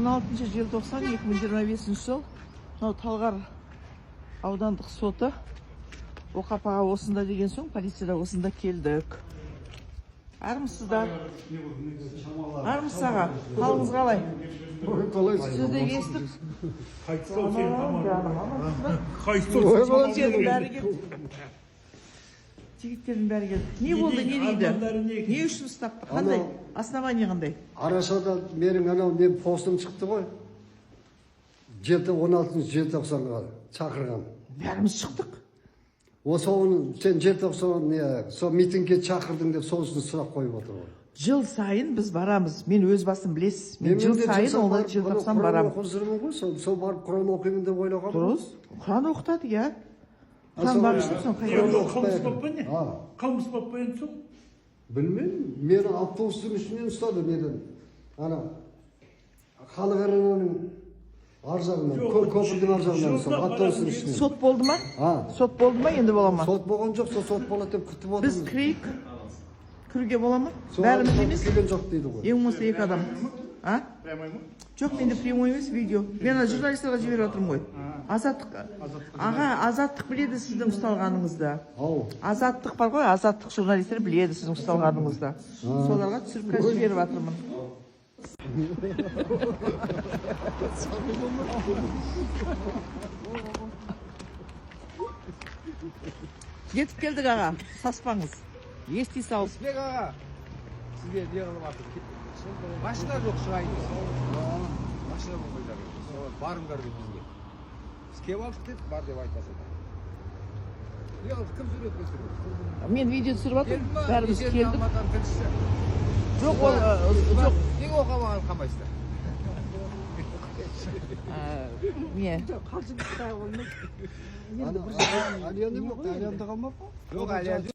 16 желтоқсан 2025 жыл. Мынау Талғар аудандық соты. Оқапаға осында деген соң полицияда осында келдік. Армысыздар? Армысыз аға? Қалыңыз қалай? Сізді естіп? Жігіттердің бәрі келді. Не болды, не дейді? Не үшін ұстапты? Қандай? Основание қандай? Арашада менің анау мен постым шықты ғой. 16 желтоқсанға шақырған. Бәріміз шықтық. Осы оны сен желтоқсан сол митингке шақырдың деп сол үшін сұрақ қойып отыр ғой. Жыл сайын біз барамыз. Мен өз басым білесіз. Мен жыл сайын олар желтоқсан барамын. Сол барып Құран оқимын деп ойлаған. Дұрыс. Құран оқытады, иә. Құран бағыштап соң қайда? Қылмыс болып па не? Қылмыс болып па енді сол? Білмеймін. Мені автобустың ішінен ұстады менен. Ана халық аренаның ар жағынан, көпірдің ар жағынан автобустың ішінен. Сот болды ма? Сот болды ма, енді бола ма? Сот болған жоқ, сот болады деп күтіп отырмыз. Біз кірейік. Кіруге бола ма? Бәріміз емес. Келген жоқ дейді ғой. Ең болмаса 2 адам. Прямой ма? Жоқ, менде прямой емес, видео. Мен журналистерге жіберіп отырмын ғой. Азаттық. Аға, Азаттық біледі сіздің ұсталғаныңызды. Азаттық бар ғой, Азаттық журналистер біледі сіздің ұсталғаныңызды. Соларға түсіріп қазір жіберіп жатырмын. Жетіп келдік аға, саспаңыз. Ести салып. Бек аға, сізге не қылып атыр? Машина жоқ шығайын. Машина болмайдар. Барыңдар деп бізге. Біз кеп алдық деп, бар деп айтпаса да. Не қылды, кім жүреді бізді? Мен видео түсіріп жатырмын, бәріміз келдік. Жоқ, ол жоқ. Неге оқамаған қамайсыздар? Не? Альянда қалмап па? Жоқ, әлі